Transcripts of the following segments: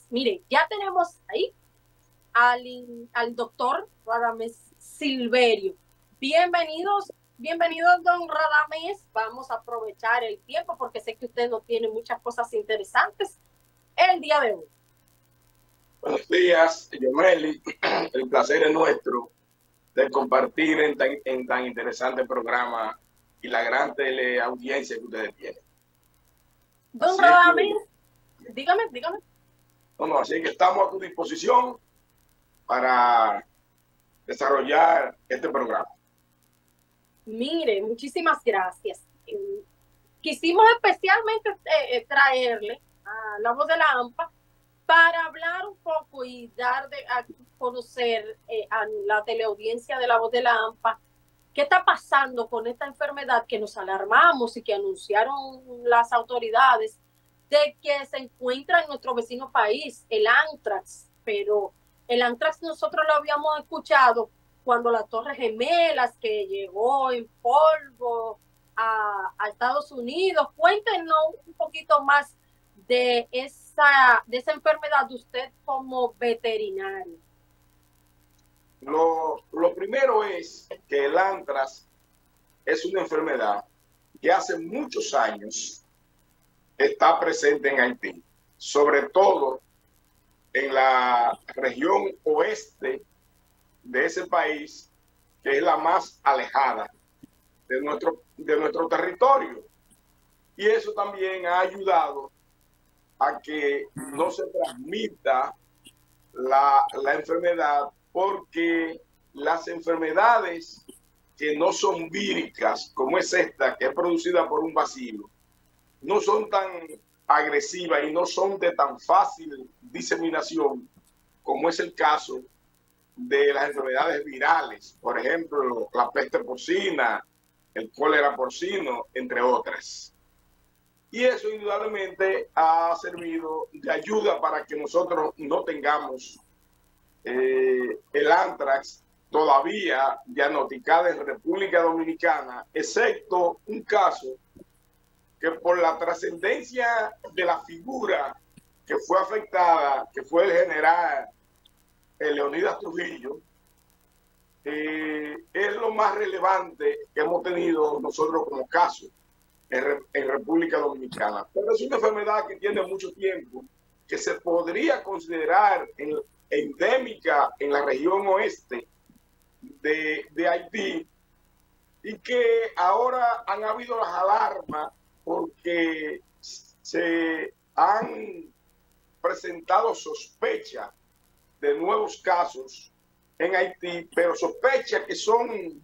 Mire, ya tenemos ahí al doctor Radamés Silverio. Bienvenidos, bienvenidos, don Radamés. Vamos a aprovechar el tiempo porque sé que usted no tiene muchas cosas interesantes el día de hoy. Buenos días, Yomeli. El placer es nuestro de compartir en tan interesante programa y la gran teleaudiencia que ustedes tienen. Don Radamés, dígame. Así que estamos a tu disposición para desarrollar este programa. Mire, muchísimas gracias. Quisimos especialmente traerle a La Voz de la AMPA para hablar un poco y dar a conocer a la teleaudiencia de La Voz de la AMPA qué está pasando con esta enfermedad que nos alarmamos y que anunciaron las autoridades de que se encuentra en nuestro vecino país, el anthrax. Pero el anthrax nosotros lo habíamos escuchado cuando las Torres Gemelas, que llegó en polvo a Estados Unidos. Cuéntenos un poquito más de esa enfermedad de usted como veterinario. Lo primero es que el anthrax es una enfermedad que hace muchos años está presente en Haití, sobre todo en la región oeste de ese país, que es la más alejada de nuestro territorio. Y eso también ha ayudado a que no se transmita la enfermedad, porque las enfermedades que no son víricas, como es esta, que es producida por un bacilo, no son tan agresivas y no son de tan fácil diseminación como es el caso de las enfermedades virales, por ejemplo, la peste porcina, el cólera porcino, entre otras. Y eso indudablemente ha servido de ayuda para que nosotros no tengamos el anthrax todavía diagnosticado en República Dominicana, excepto un caso que por la trascendencia de la figura que fue afectada, que fue el general Leonidas Trujillo, es lo más relevante que hemos tenido nosotros como caso en República Dominicana. Pero es una enfermedad que tiene mucho tiempo, que se podría considerar endémica en la región oeste de Haití, y que ahora han habido las alarmas porque se han presentado sospechas de nuevos casos en Haití, pero sospechas que son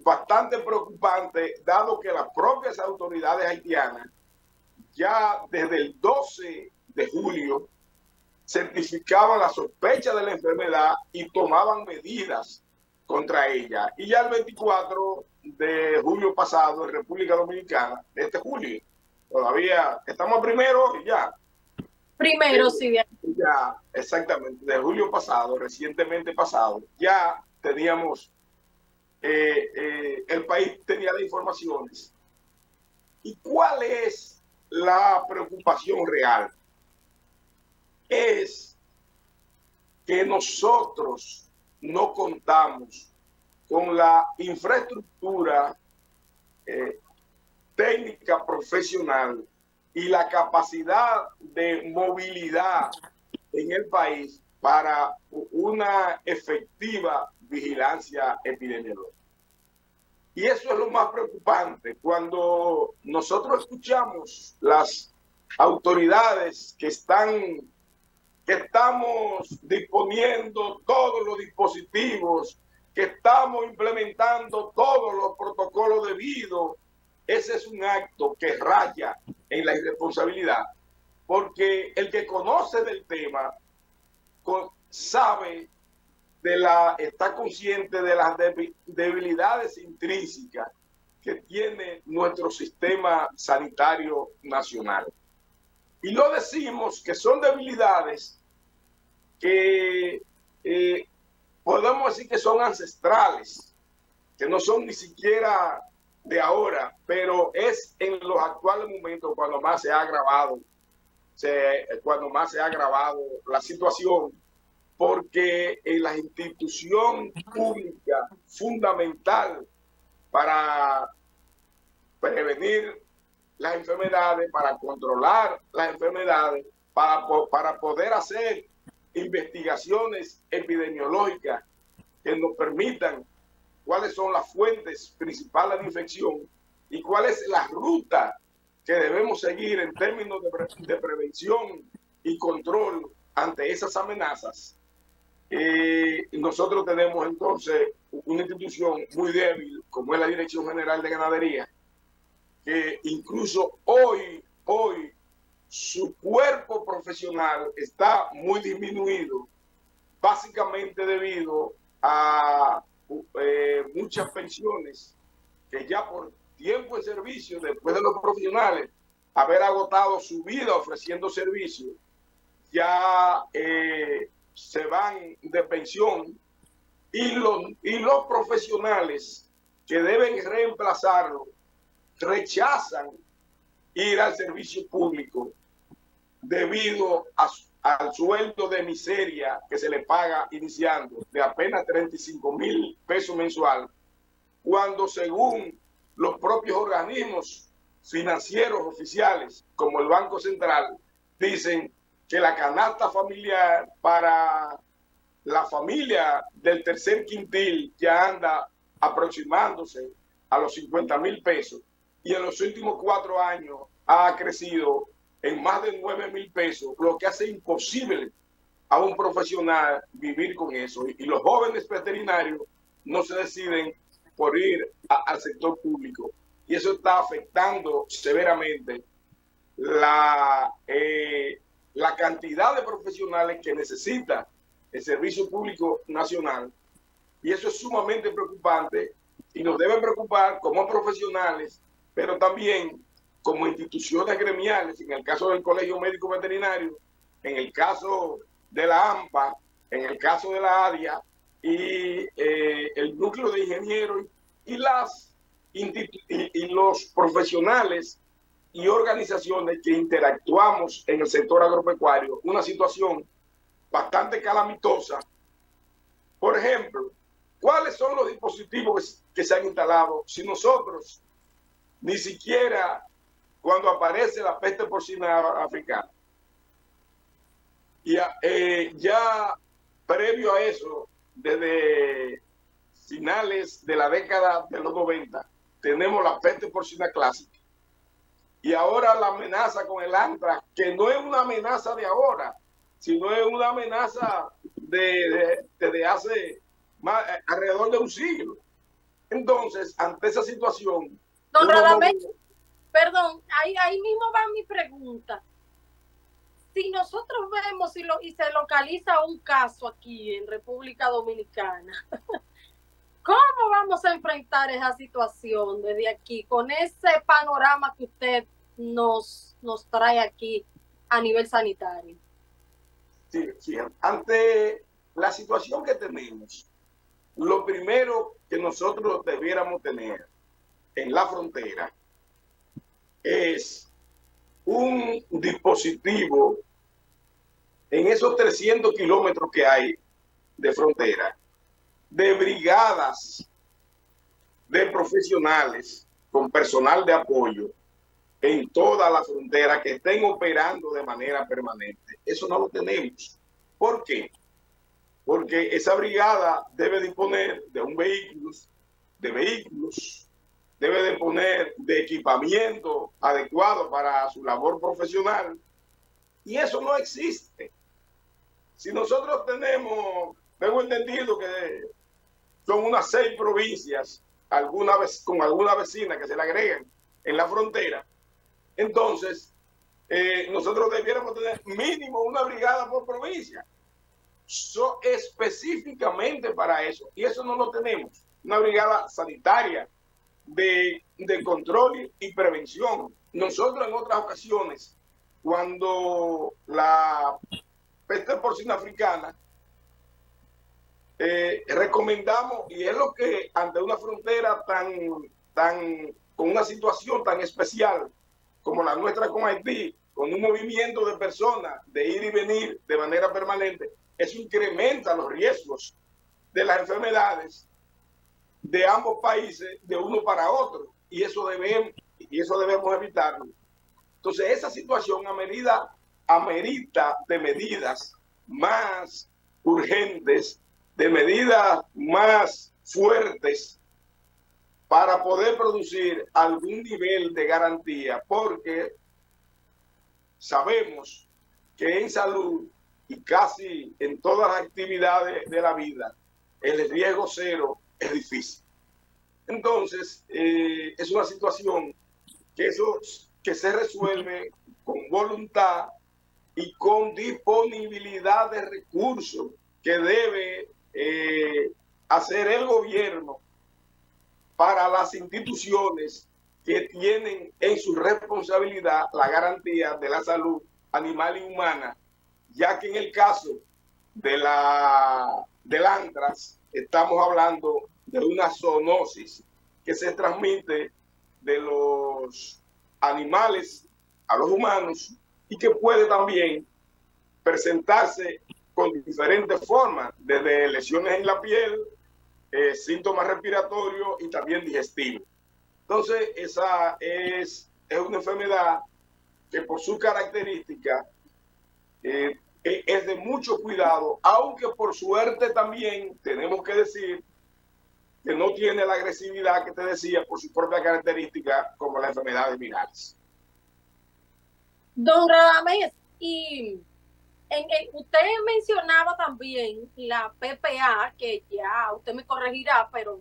bastante preocupantes, dado que las propias autoridades haitianas ya desde el 12 de julio certificaban la sospecha de la enfermedad y tomaban medidas contra ella. Y ya el 24 de julio pasado, en República Dominicana, de este julio, todavía estamos primero y ya. Primero, sí. Ya, exactamente, de julio pasado, recientemente pasado, ya teníamos, el país tenía las informaciones. ¿Y cuál es la preocupación real? Es que nosotros no contamos con la infraestructura técnica profesional y la capacidad de movilidad en el país para una efectiva vigilancia epidemiológica. Y eso es lo más preocupante. Cuando nosotros escuchamos las autoridades que estamos disponiendo todos los dispositivos, que estamos implementando todos los protocolos debidos, ese es un acto que raya en la irresponsabilidad, porque el que conoce del tema sabe está consciente de las debilidades intrínsecas que tiene nuestro sistema sanitario nacional. Y no decimos que son debilidades que podemos decir que son ancestrales, que no son ni siquiera de ahora, pero es en los actuales momentos cuando más se ha agravado cuando más se ha agravado la situación, porque en la institución pública fundamental para prevenir las enfermedades, para controlar las enfermedades, para poder hacer investigaciones epidemiológicas que nos permitan cuáles son las fuentes principales de infección y cuál es la ruta que debemos seguir en términos de prevención y control ante esas amenazas. Nosotros tenemos entonces una institución muy débil, como es la Dirección General de Ganadería, que incluso hoy su cuerpo profesional está muy disminuido, básicamente debido a muchas pensiones que ya por tiempo de servicio, después de los profesionales haber agotado su vida ofreciendo servicio, ya se van de pensión, y los profesionales que deben reemplazarlo rechazan ir al servicio público debido al sueldo de miseria que se le paga iniciando, de apenas 35,000 pesos mensual, cuando según los propios organismos financieros oficiales, como el Banco Central, dicen que la canasta familiar para la familia del tercer quintil ya anda aproximándose a los 50,000 pesos, y en los últimos 4 años ha crecido en más de 9,000 pesos, lo que hace imposible a un profesional vivir con eso. Y los jóvenes veterinarios no se deciden por ir al sector público. Y eso está afectando severamente la cantidad de profesionales que necesita el Servicio Público Nacional. Y eso es sumamente preocupante y nos debe preocupar como profesionales, pero también como instituciones gremiales, en el caso del Colegio Médico Veterinario, en el caso de la AMPA, en el caso de la ADIA y el núcleo de ingenieros y los profesionales y organizaciones que interactuamos en el sector agropecuario, una situación bastante calamitosa. Por ejemplo, ¿cuáles son los dispositivos que se han instalado si nosotros ni siquiera cuando aparece la peste porcina africana? Y ya previo a eso, desde finales de la década de los 90, tenemos la peste porcina clásica. Y ahora la amenaza con el antrax, que no es una amenaza de ahora, sino es una amenaza desde hace alrededor de un siglo. Entonces, ante esa situación... Don Radamés, perdón, ahí mismo va mi pregunta. Si nosotros vemos y se localiza un caso aquí en República Dominicana, ¿cómo vamos a enfrentar esa situación desde aquí, con ese panorama que usted nos trae aquí a nivel sanitario? Sí, ante la situación que tenemos, lo primero que nosotros debiéramos tener en la frontera es un dispositivo en esos 300 kilómetros que hay de frontera, de brigadas de profesionales con personal de apoyo en toda la frontera que estén operando de manera permanente. Eso no lo tenemos. ¿Por qué? Porque esa brigada debe disponer de vehículos, debe disponer de equipamiento adecuado para su labor profesional, y eso no existe. Si nosotros tengo entendido que son unas 6 provincias, con alguna vecina que se le agregan en la frontera, entonces nosotros debiéramos tener mínimo una brigada por provincia, específicamente para eso, y eso no lo tenemos. Una brigada sanitaria de control y prevención. Nosotros en otras ocasiones, cuando la peste porcina africana, recomendamos, y es lo que ante una frontera con una situación tan especial como la nuestra con Haití, con un movimiento de personas de ir y venir de manera permanente, eso incrementa los riesgos de las enfermedades de ambos países, de uno para otro, y eso debemos evitarlo. Entonces, esa situación amerita de medidas más urgentes, de medidas más fuertes para poder producir algún nivel de garantía, porque sabemos que en salud y casi en todas las actividades de la vida, el riesgo cero es difícil. Entonces, es una situación que se resuelve con voluntad y con disponibilidad de recursos que debe hacer el gobierno para las instituciones que tienen en su responsabilidad la garantía de la salud animal y humana, ya que en el caso del antrax estamos hablando de una zoonosis que se transmite de los animales a los humanos y que puede también presentarse con diferentes formas, desde lesiones en la piel, síntomas respiratorios y también digestivos. Entonces, esa es una enfermedad que por su característica es de mucho cuidado, aunque por suerte también tenemos que decir que no tiene la agresividad que te decía por su propia característica como las enfermedades virales. Don Radamés, y usted mencionaba también la PPA, que ya usted me corregirá, pero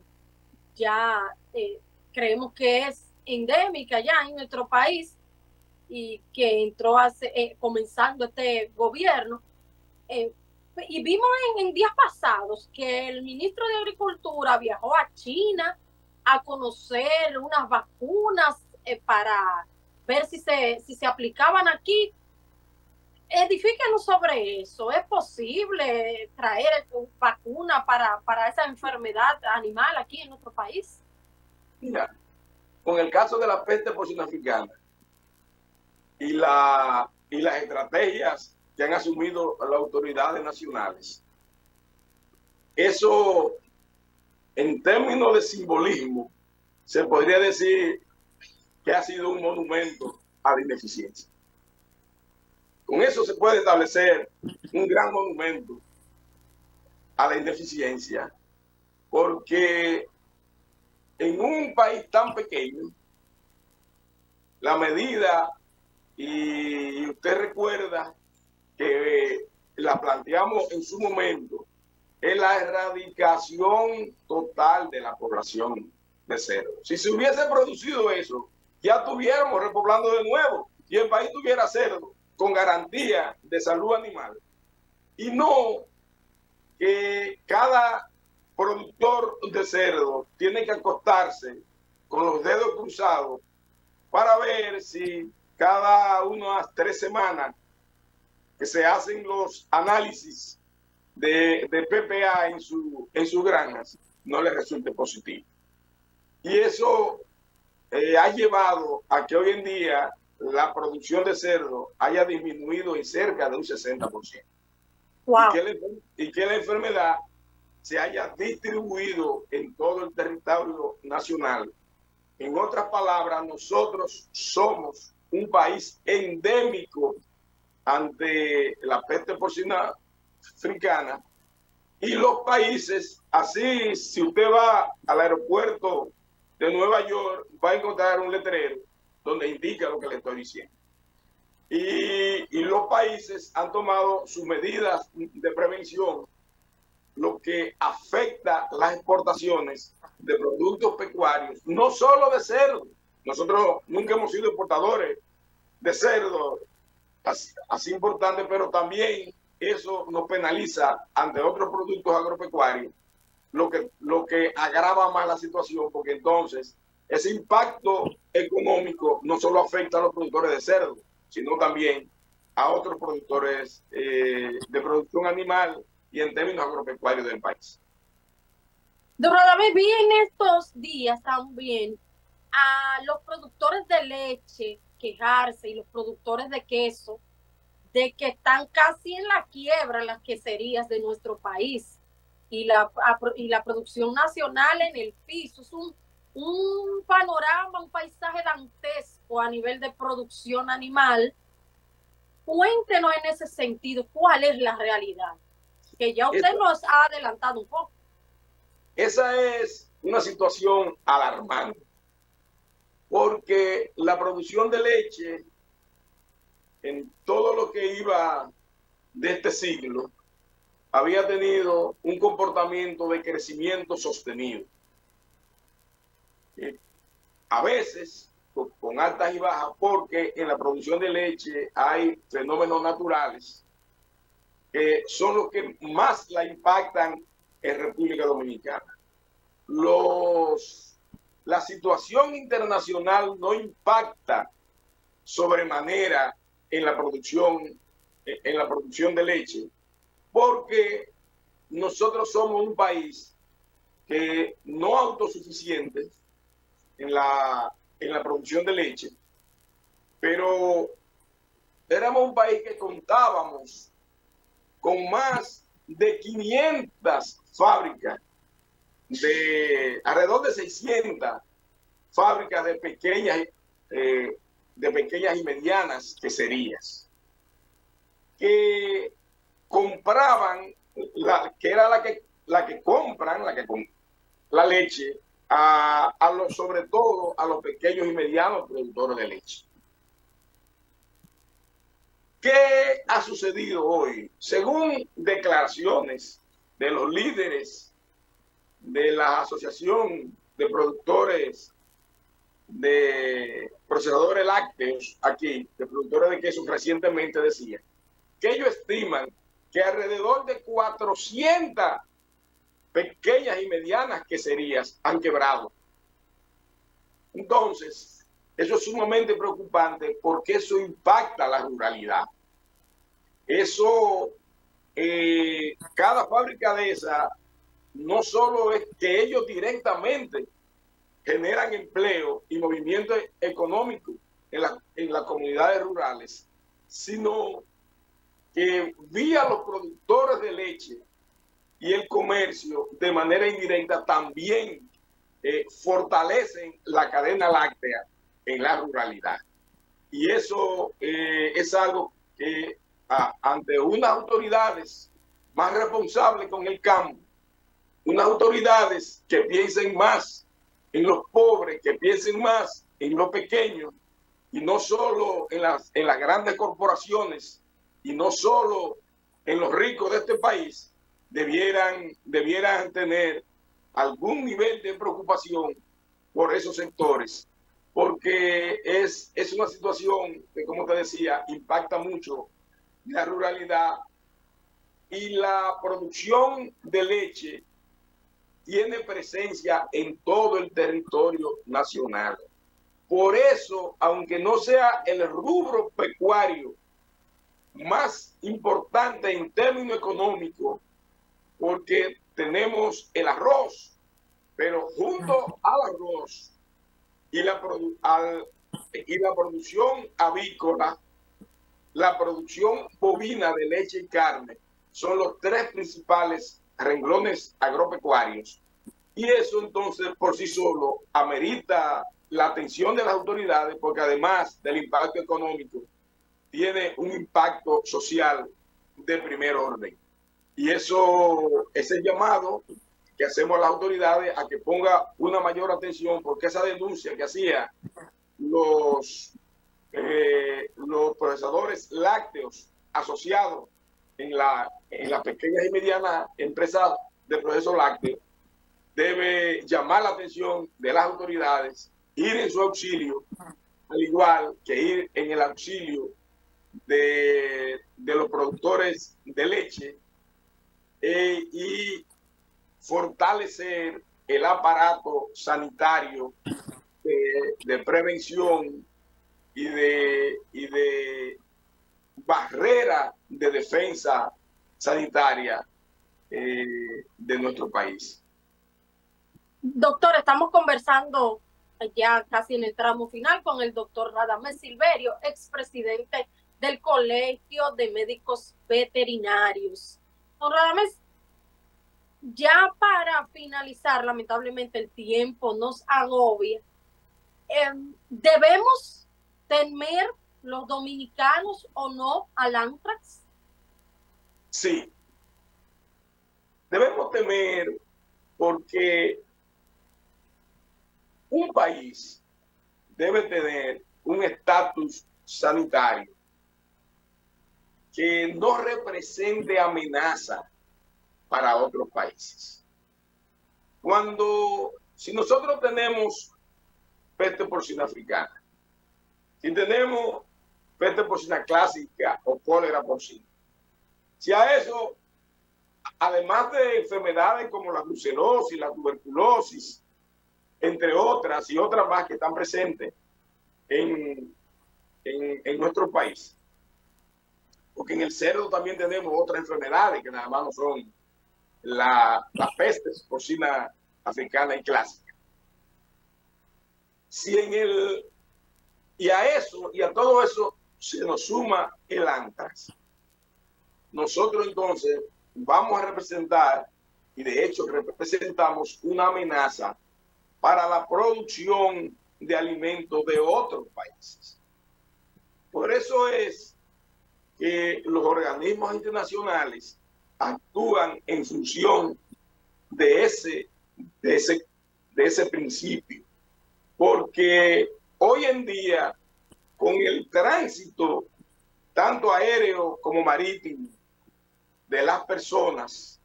ya creemos que es endémica ya en nuestro país y que entró comenzando este gobierno. Y vimos en días pasados que el ministro de Agricultura viajó a China a conocer unas vacunas para ver si se aplicaban aquí. Edifíquenos sobre eso. ¿Es posible traer vacuna para esa enfermedad animal aquí en nuestro país? Mira, con el caso de la peste porcina africana y las estrategias que han asumido las autoridades nacionales, eso en términos de simbolismo se podría decir que ha sido un monumento a la ineficiencia. Con eso se puede establecer un gran monumento a la ineficiencia, porque en un país tan pequeño, la medida, y usted recuerda que la planteamos en su momento, es la erradicación total de la población de cerdo. Si se hubiese producido eso, ya estuviéramos repoblando de nuevo y el país tuviera cerdo con garantía de salud animal. Y no que cada productor de cerdo tiene que acostarse con los dedos cruzados para ver si cada unas 3 semanas que se hacen los análisis de PPA en sus granjas no les resulte positivo. Y eso ha llevado a que hoy en día la producción de cerdo haya disminuido en cerca de un 60%. Wow. Y que la enfermedad se haya distribuido en todo el territorio nacional. En otras palabras, nosotros somos un país endémico ante la peste porcina africana, y los países, así, si usted va al aeropuerto de Nueva York, va a encontrar un letrero donde indica lo que le estoy diciendo. Y los países han tomado sus medidas de prevención, lo que afecta las exportaciones de productos pecuarios, no solo de cerdo. Nosotros nunca hemos sido exportadores de cerdo así importante, pero también eso nos penaliza ante otros productos agropecuarios, lo que agrava más la situación, porque entonces ese impacto económico no solo afecta a los productores de cerdo, sino también a otros productores de producción animal y en términos agropecuarios del país. Don Radamés, vi en estos días también a los productores de leche quejarse, y los productores de queso, de que están casi en la quiebra las queserías de nuestro país, y la producción nacional en el piso. Es un panorama, un paisaje dantesco a nivel de producción animal. Cuéntenos en ese sentido cuál es la realidad, que ya usted nos ha adelantado un poco. Esa es una situación alarmante, porque la producción de leche en todo lo que iba de este siglo había tenido un comportamiento de crecimiento sostenido. A veces con altas y bajas, porque en la producción de leche hay fenómenos naturales que son los que más la impactan en República Dominicana. La situación internacional no impacta sobremanera en la producción de leche, porque nosotros somos un país que no autosuficiente en la producción de leche, pero éramos un país que contábamos con más de 500 fábricas, alrededor de 600 fábricas de pequeñas y medianas queserías, que compraban, compran la leche sobre todo a los pequeños y medianos productores de leche. ¿Qué ha sucedido hoy? Según declaraciones de los líderes de la Asociación de Productores de Procesadores Lácteos aquí, de productores de queso, recientemente decían que ellos estiman que alrededor de 400 pequeñas y medianas queserías han quebrado. Entonces, eso es sumamente preocupante, porque eso impacta a la ruralidad. Eso, cada fábrica de esa, no solo es que ellos directamente generan empleo y movimiento económico en las comunidades rurales, sino que vía los productores de leche y el comercio, de manera indirecta, también fortalecen la cadena láctea en la ruralidad. Y eso es algo que ante unas autoridades más responsables con el campo, unas autoridades que piensen más en los pobres, que piensen más en los pequeños, y no solo en las grandes corporaciones, y no solo en los ricos de este país, debieran tener algún nivel de preocupación por esos sectores, porque es una situación que, como te decía, impacta mucho la ruralidad, y la producción de leche tiene presencia en todo el territorio nacional. Por eso, aunque no sea el rubro pecuario más importante en términos económicos, porque tenemos el arroz, pero junto al arroz y la producción avícola, la producción bovina de leche y carne son los tres principales renglones agropecuarios. Y eso entonces por sí solo amerita la atención de las autoridades, porque además del impacto económico, tiene un impacto social de primer orden. Y eso es el llamado que hacemos a las autoridades a que ponga una mayor atención, porque esa denuncia que hacían los procesadores lácteos asociados en las pequeñas y medianas empresas de proceso lácteo debe llamar la atención de las autoridades, ir en su auxilio, al igual que ir en el auxilio de los productores de leche, y fortalecer el aparato sanitario de prevención y de barrera de defensa sanitaria de nuestro país. Doctor, estamos conversando ya casi en el tramo final, con el doctor Radamés Silverio, expresidente del Colegio de Médicos Veterinarios. Don Radamés, ya para finalizar, lamentablemente el tiempo nos agobia. ¿Debemos temer los dominicanos o no al anthrax? Sí, debemos temer porque un país debe tener un estatus sanitario que no represente amenaza para otros países. Si nosotros tenemos peste porcina africana, si tenemos peste porcina clásica o cólera porcina, si a eso, además de enfermedades como la brucelosis, la tuberculosis, entre otras y otras más que están presentes en nuestro país, porque en el cerdo también tenemos otras enfermedades que nada más no son la peste porcina africana y clásica. Y a todo eso se nos suma el anthrax, nosotros entonces vamos a representar, y de hecho representamos una amenaza para la producción de alimentos de otros países. Por eso es que los organismos internacionales actúan en función de ese principio, porque hoy en día, con el tránsito tanto aéreo como marítimo de las personas,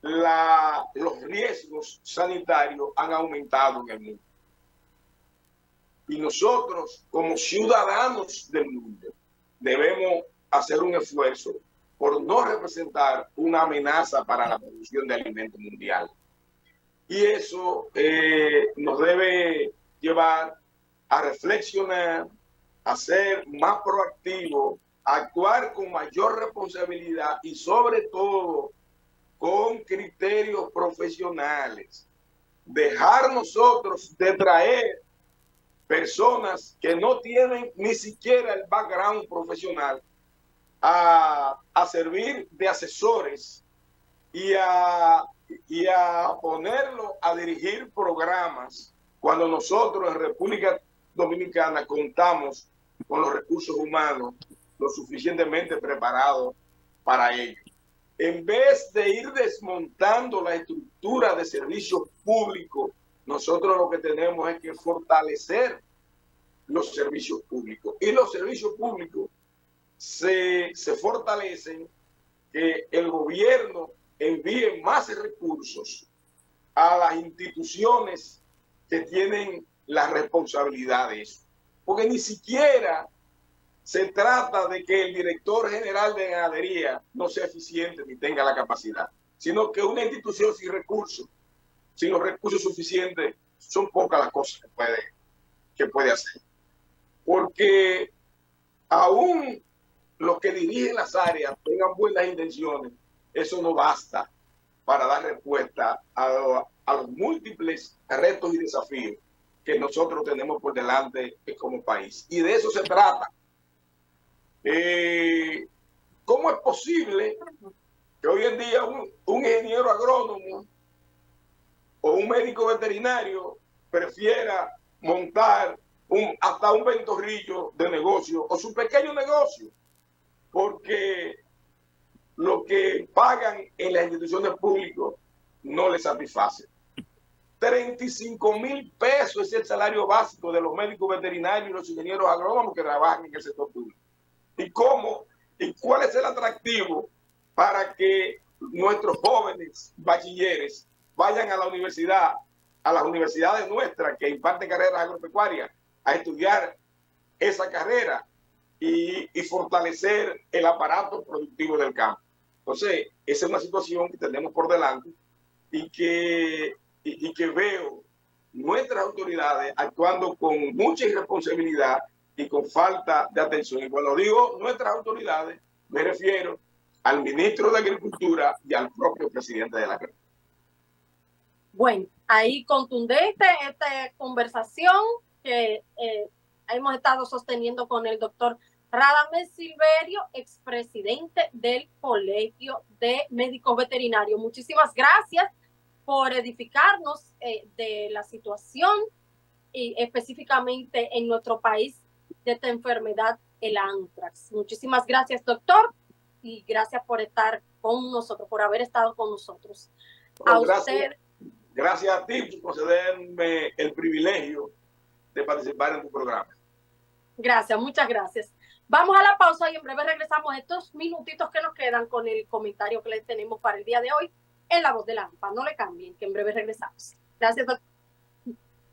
los riesgos sanitarios han aumentado en el mundo. Y nosotros, como ciudadanos del mundo, debemos hacer un esfuerzo por no representar una amenaza para la producción de alimentos mundial. Y eso nos debe llevar a reflexionar, a ser más proactivos, a actuar con mayor responsabilidad y sobre todo con criterios profesionales. Dejar nosotros de traer personas que no tienen ni siquiera el background profesional a servir de asesores y a ponerlo a dirigir programas cuando nosotros en República Dominicana contamos con los recursos humanos lo suficientemente preparados para ello. En vez de ir desmontando la estructura de servicios públicos, nosotros lo que tenemos es que fortalecer los servicios públicos. Y los servicios públicos se fortalecen, que el gobierno envíe más recursos a las instituciones que tienen la responsabilidad de eso. Porque ni siquiera se trata de que el director general de ganadería no sea eficiente ni tenga la capacidad, sino que una institución sin recursos, sin los recursos suficientes, son pocas las cosas que puede hacer. Porque aún los que dirigen las áreas tengan buenas intenciones, eso no basta para dar respuesta a los múltiples retos y desafíos que nosotros tenemos por delante como país. Y de eso se trata. ¿Cómo es posible que hoy en día un ingeniero agrónomo o un médico veterinario prefiera montar hasta un ventorrillo de negocio o su pequeño negocio? Porque lo que pagan en las instituciones públicas no les satisface. 35,000 pesos es el salario básico de los médicos veterinarios y los ingenieros agrónomos que trabajan en el sector público. ¿Y cómo? ¿Y cuál es el atractivo para que nuestros jóvenes bachilleres vayan a la universidad, a las universidades nuestras que imparten carreras agropecuarias, a estudiar esa carrera y fortalecer el aparato productivo del campo? Entonces, esa es una situación que tenemos por delante y que veo nuestras autoridades actuando con mucha irresponsabilidad y con falta de atención. Y cuando digo nuestras autoridades, me refiero al ministro de Agricultura y al propio presidente de la República. Bueno, ahí contundente esta conversación que hemos estado sosteniendo con el doctor Radamés Silverio, expresidente del Colegio de Médicos Veterinarios. Muchísimas gracias por edificarnos de la situación y específicamente en nuestro país de esta enfermedad, el anthrax. Muchísimas gracias, doctor, y gracias por estar con nosotros, por haber estado con nosotros. Bueno, gracias a ti por concederme el privilegio de participar en tu programa. Gracias, muchas gracias. Vamos a la pausa y en breve regresamos estos minutitos que nos quedan con el comentario que les tenemos para el día de hoy en La Voz de la AMPA. No le cambien, que en breve regresamos. Gracias, doctor.